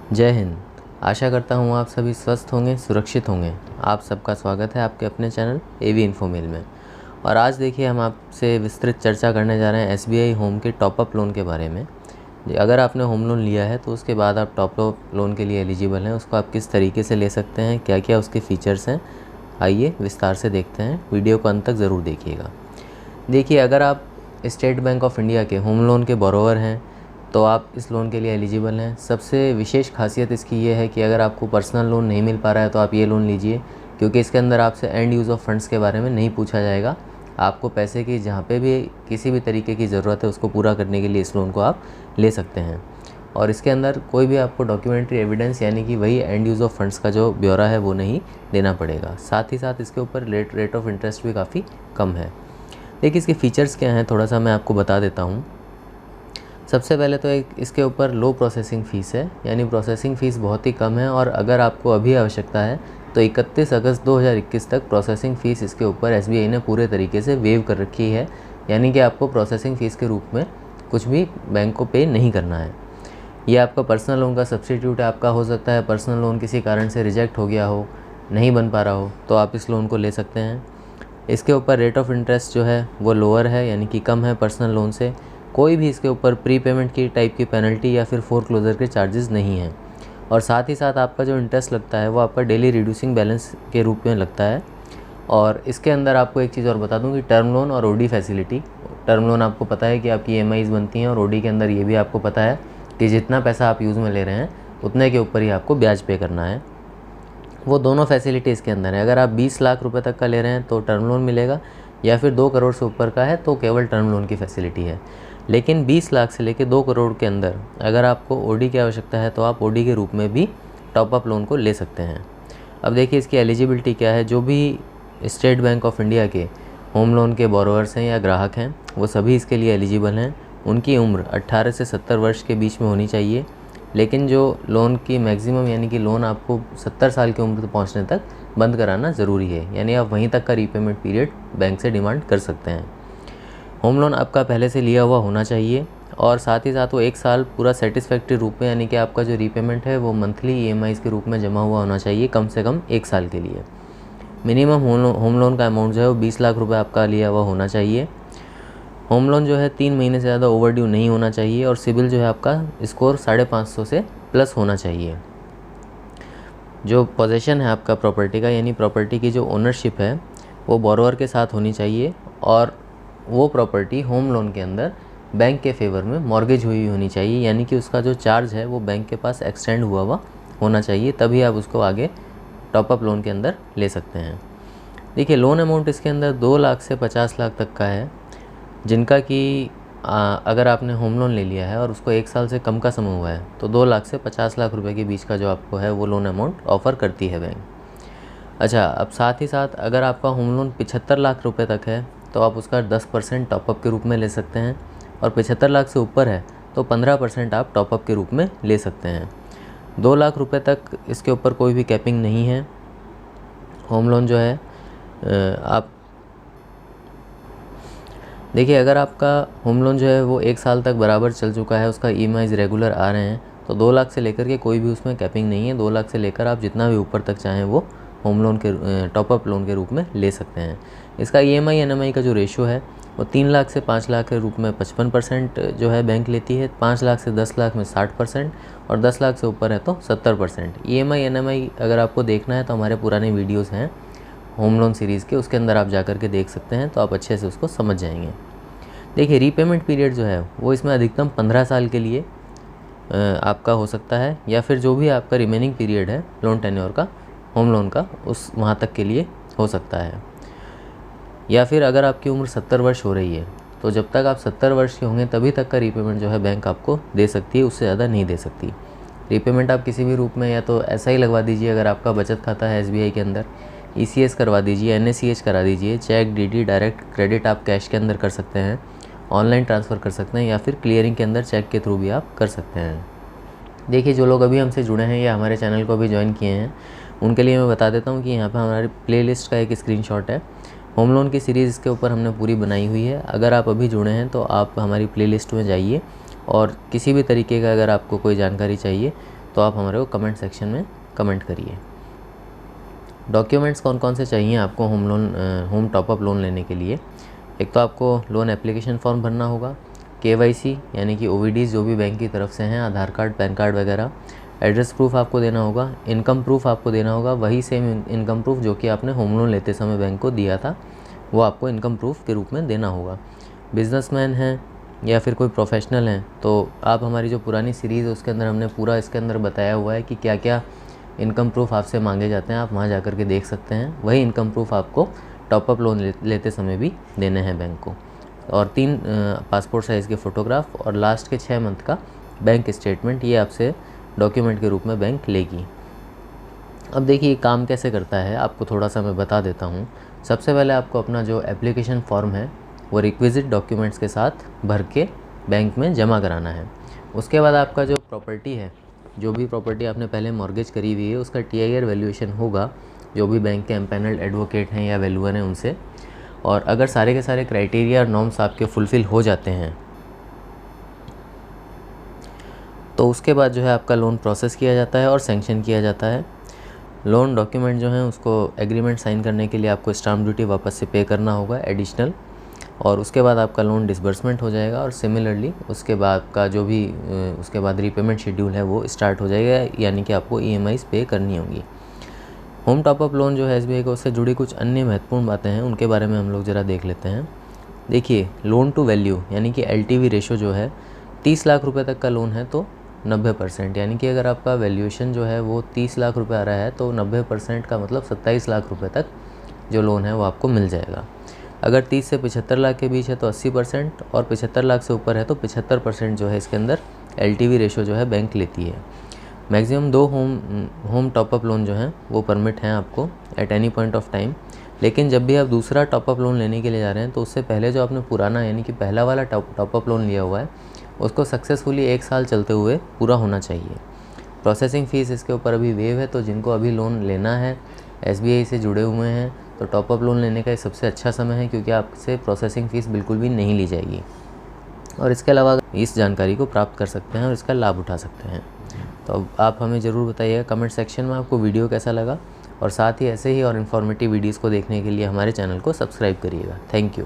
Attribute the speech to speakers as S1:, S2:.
S1: जय हिंद। आशा करता हूँ आप सभी स्वस्थ होंगे, सुरक्षित होंगे। आप सबका स्वागत है आपके अपने चैनल एवी इन्फोमेल में। और आज देखिए हम आपसे विस्तृत चर्चा करने जा रहे हैं एसबीआई होम के टॉपअप लोन के बारे में। अगर आपने होम लोन लिया है तो उसके बाद आप टॉपअप लोन के लिए एलिजिबल हैं। उसको आप किस तरीके से ले सकते हैं, क्या क्या उसके फ़ीचर्स हैं, आइए विस्तार से देखते हैं। वीडियो को अंत तक ज़रूर देखिएगा। देखिए, अगर आप स्टेट बैंक ऑफ इंडिया के होम लोन के बोरोवर हैं तो आप इस लोन के लिए एलिजिबल हैं। सबसे विशेष खासियत इसकी ये है कि अगर आपको पर्सनल लोन नहीं मिल पा रहा है तो आप ये लोन लीजिए, क्योंकि इसके अंदर आपसे एंड यूज़ ऑफ फंड्स के बारे में नहीं पूछा जाएगा। आपको पैसे की जहाँ पे भी किसी भी तरीके की ज़रूरत है उसको पूरा करने के लिए इस लोन को आप ले सकते हैं। और इसके अंदर कोई भी आपको डॉक्यूमेंट्री एविडेंस यानी कि वही एंड यूज़ ऑफ फंड्स का जो ब्यौरा है वो नहीं देना पड़ेगा। साथ ही साथ इसके ऊपर रेट ऑफ इंटरेस्ट भी काफ़ी कम है। देखिए, इसके फ़ीचर्स क्या हैं थोड़ा सा मैं आपको बता देता हूँ। सबसे पहले तो एक इसके ऊपर लो प्रोसेसिंग फ़ीस है, यानी प्रोसेसिंग फ़ीस बहुत ही कम है। और अगर आपको अभी आवश्यकता है तो 31 अगस्त 2021 तक प्रोसेसिंग फ़ीस इसके ऊपर एसबीआई ने पूरे तरीके से वेव कर रखी है, यानी कि आपको प्रोसेसिंग फ़ीस के रूप में कुछ भी बैंक को पे नहीं करना है। ये आपका पर्सनल लोन का सब्स्टिट्यूट है। आपका हो सकता है पर्सनल लोन किसी कारण से रिजेक्ट हो गया हो, नहीं बन पा रहा हो, तो आप इस लोन को ले सकते हैं। इसके ऊपर रेट ऑफ इंटरेस्ट जो है वो लोअर है, यानी कि कम है पर्सनल लोन से। कोई भी इसके ऊपर प्री पेमेंट की टाइप की पेनल्टी या फिर फोरक्लोजर के चार्जेस नहीं हैं। और साथ ही साथ आपका जो इंटरेस्ट लगता है वो आपका डेली रिड्यूसिंग बैलेंस के रूप में लगता है। और इसके अंदर आपको एक चीज़ और बता दूं कि टर्म लोन और ओडी फैसिलिटी, टर्म लोन आपको पता है कि आपकी ईएमआईज़ बनती हैं, और ओडी के अंदर ये भी आपको पता है कि जितना पैसा आप यूज़ में ले रहे हैं उतने के ऊपर ही आपको ब्याज पे करना है। वो दोनों फैसिलिटी इसके अंदर है। अगर आप 20 लाख रुपए तक का ले रहे हैं तो टर्म लोन मिलेगा, या फिर 2 करोड़ से ऊपर का है तो केवल टर्म लोन की फैसिलिटी है। लेकिन 20 लाख से लेकर 2 करोड़ के अंदर अगर आपको ओडी की आवश्यकता है तो आप ओडी के रूप में भी टॉपअप लोन को ले सकते हैं। अब देखिए, इसकी एलिजिबिलिटी क्या है। जो भी स्टेट बैंक ऑफ इंडिया के होम लोन के बोरोवर्स हैं या ग्राहक हैं वो सभी इसके लिए एलिजिबल हैं। उनकी उम्र 18 से 70 वर्ष के बीच में होनी चाहिए। लेकिन जो लोन की मैक्सिमम यानी कि लोन आपको 70 साल की उम्र तक पहुंचने तक बंद कराना ज़रूरी है, यानी आप वहीं तक का रीपेमेंट पीरियड बैंक से डिमांड कर सकते हैं। होम लोन आपका पहले से लिया हुआ होना चाहिए, और साथ ही साथ वो 1 साल पूरा सेटिस्फैक्ट्री रूप में, यानी कि आपका जो रीपेमेंट है वो मंथली ईएमआईज़ के रूप में जमा हुआ होना चाहिए, कम से कम 1 साल के लिए। मिनिमम होम लोन का अमाउंट जो है वो 20 लाख रुपये आपका लिया हुआ होना चाहिए। होम लोन जो है 3 महीने से ज़्यादा ओवरड्यू नहीं होना चाहिए, और सिबिल जो है आपका स्कोर 550 से प्लस होना चाहिए। जो पोजेशन है आपका प्रॉपर्टी का, यानी प्रॉपर्टी की जो ओनरशिप है वो बोरोवर के साथ होनी चाहिए, और वो प्रॉपर्टी होम लोन के अंदर बैंक के फेवर में मॉर्गेज हुई होनी चाहिए, यानी कि उसका जो चार्ज है वो बैंक के पास एक्सटेंड हुआ होना चाहिए, तभी आप उसको आगे टॉपअप लोन के अंदर ले सकते हैं। देखिए, लोन अमाउंट इसके अंदर 2 लाख से 50 लाख तक का है, जिनका कि अगर आपने होम लोन ले लिया है और उसको 1 साल से कम का समय हुआ है तो 2 लाख से 50 लाख रुपए के बीच का जो आपको है वो लोन अमाउंट ऑफ़र करती है बैंक। अच्छा, अब साथ ही साथ अगर आपका होम लोन 75 लाख रुपए तक है तो आप उसका 10% टॉपअप के रूप में ले सकते हैं, और 75 लाख से ऊपर है तो 15% आप टॉपअप के रूप में ले सकते हैं। 2 लाख रुपए तक इसके ऊपर कोई भी कैपिंग नहीं है। होम लोन जो है आप देखिए, अगर आपका होम लोन जो है वो 1 साल तक बराबर चल चुका है, उसका ईएमआईज़ रेगुलर आ रहे हैं, तो 2 लाख से लेकर के कोई भी उसमें कैपिंग नहीं है। 2 लाख से लेकर आप जितना भी ऊपर तक चाहें वो होम लोन के टॉपअप लोन के रूप में ले सकते हैं। इसका ईएमआई एनएमआई का जो रेशियो है वो 3 लाख से 5 लाख के रूप में 55% जो है बैंक लेती है, 5 लाख से 10 लाख में 60%, और 10 लाख से ऊपर है तो 70%। ईएमआई एनएमआई अगर आपको देखना है तो हमारे पुराने वीडियोज़ हैं होम लोन सीरीज़ के, उसके अंदर आप जा कर के देख सकते हैं, तो आप अच्छे से उसको समझ जाएंगे। देखिए, रीपेमेंट पीरियड जो है वो इसमें अधिकतम 15 साल के लिए आपका हो सकता है, या फिर जो भी आपका रिमेनिंग पीरियड है लोन टेन्योर का, होम लोन का, उस वहाँ तक के लिए हो सकता है। या फिर अगर आपकी उम्र 70 वर्ष हो रही है तो जब तक आप 70 वर्ष के होंगे तभी तक का रीपेमेंट जो है बैंक आपको दे सकती है, उससे ज़्यादा नहीं दे सकती। रीपेमेंट आप किसी भी रूप में, या तो ऐसा ही लगवा दीजिए अगर आपका बचत खाता है एसबीआई के अंदर, ईसीएस करवा दीजिए, एनएसीएच करा दीजिए, चेक, डीडी, डायरेक्ट क्रेडिट आप कैश के अंदर कर सकते हैं, ऑनलाइन ट्रांसफ़र कर सकते हैं, या फिर क्लियरिंग के अंदर चेक के थ्रू भी आप कर सकते हैं। देखिए, जो लोग अभी हमसे जुड़े हैं या हमारे चैनल को अभी ज्वाइन किए हैं उनके लिए मैं बता देता हूँ कि यहाँ पर हमारी प्लेलिस्ट का एक स्क्रीनशॉट है। होम लोन की सीरीज़ के ऊपर हमने पूरी बनाई हुई है। अगर आप अभी जुड़े हैं तो आप हमारी प्लेलिस्ट में जाइए, और किसी भी तरीके का अगर आपको कोई जानकारी चाहिए तो आप हमारे को कमेंट सेक्शन में कमेंट करिए। डॉक्यूमेंट्स कौन कौन से चाहिए आपको होम टॉपअप लोन लेने के लिए? एक तो आपको लोन एप्लीकेशन फॉर्म भरना होगा, KYC यानी कि OVDs जो भी बैंक की तरफ से हैं, आधार कार्ड, पैन कार्ड वगैरह, एड्रेस प्रूफ आपको देना होगा, इनकम प्रूफ आपको देना होगा, वही सेम इनकम प्रूफ जो कि आपने होम लोन लेते समय बैंक को दिया था, वो आपको इनकम प्रूफ के रूप में देना होगा। बिजनेसमैन हैं या फिर कोई प्रोफेशनल हैं तो आप हमारी जो पुरानी सीरीज़ है उसके अंदर हमने पूरा इसके अंदर बताया हुआ है कि क्या क्या इनकम प्रूफ आपसे मांगे जाते हैं, आप वहाँ जा कर के देख सकते हैं। वही इनकम प्रूफ आपको टॉपअप लोन लेते समय भी देने हैं बैंक को, और 3 पासपोर्ट साइज़ के फ़ोटोग्राफ और लास्ट के 6 मंथ का बैंक स्टेटमेंट, ये आपसे डॉक्यूमेंट के रूप में बैंक लेगी। अब देखिए काम कैसे करता है, आपको थोड़ा सा मैं बता देता हूँ। सबसे पहले आपको अपना जो एप्लीकेशन फॉर्म है वो रिक्विजिट डॉक्यूमेंट्स के साथ भर के बैंक में जमा कराना है। उसके बाद आपका जो प्रॉपर्टी है, जो भी प्रॉपर्टी आपने पहले मॉर्गेज करी हुई है, उसका TIR वैल्यूएशन होगा जो भी बैंक के एम्पैनल्ड एडवोकेट हैं या वैल्यूअर हैं उनसे। और अगर सारे के सारे क्राइटेरिया और नॉर्म्स आपके फुलफ़िल हो जाते हैं तो उसके बाद जो है आपका लोन प्रोसेस किया जाता है और सैंक्शन किया जाता है। लोन डॉक्यूमेंट जो हैं उसको एग्रीमेंट साइन करने के लिए आपको स्टाम्प ड्यूटी वापस से पे करना होगा एडिशनल, और उसके बाद आपका लोन डिसबर्समेंट हो जाएगा। और सिमिलरली उसके बाद का जो भी उसके बाद रीपेमेंट शेड्यूल है वो स्टार्ट हो जाएगा, यानी कि आपको EMIs पे करनी होगी। होम टॉपअप लोन जो है SBI को उससे जुड़ी कुछ अन्य महत्वपूर्ण बातें हैं, उनके बारे में हम लोग ज़रा देख लेते हैं। देखिए लोन टू वैल्यू यानी कि LTV रेशो जो है 30 लाख रुपए तक का लोन है तो 90%, यानी कि अगर आपका वैल्यूएशन जो है वो 30 लाख रुपए आ रहा है तो 90% का मतलब 27 लाख रुपए तक जो लोन है वो आपको मिल जाएगा। अगर 30 से 75 लाख के बीच है तो 80%, और 75 लाख से ऊपर है तो 75% जो है इसके अंदर LTV रेशो जो है बैंक लेती है। मैक्सिमम 2 होम टॉपअप लोन जो हैं वो परमिट हैं आपको at any point of time. लेकिन जब भी आप दूसरा टॉपअप लोन लेने के लिए जा रहे हैं तो उससे पहले जो आपने पुराना यानी कि पहला वाला टॉपअप लोन लिया हुआ है उसको सक्सेसफुली 1 साल चलते हुए पूरा होना चाहिए। प्रोसेसिंग फ़ीस इसके ऊपर अभी वेव है, तो जिनको अभी लोन लेना है SBI से जुड़े हुए हैं तो टॉपअप लोन लेने का ये सबसे अच्छा समय है, क्योंकि आपसे प्रोसेसिंग फ़ीस बिल्कुल भी नहीं ली जाएगी। और इसके अलावा इस जानकारी को प्राप्त कर सकते हैं और इसका लाभ उठा सकते हैं। तो अब आप हमें ज़रूर बताइएगा कमेंट सेक्शन में आपको वीडियो कैसा लगा, और साथ ही ऐसे ही और इन्फॉर्मेटिव वीडियोज़ को देखने के लिए हमारे चैनल को सब्सक्राइब करिएगा। Thank you.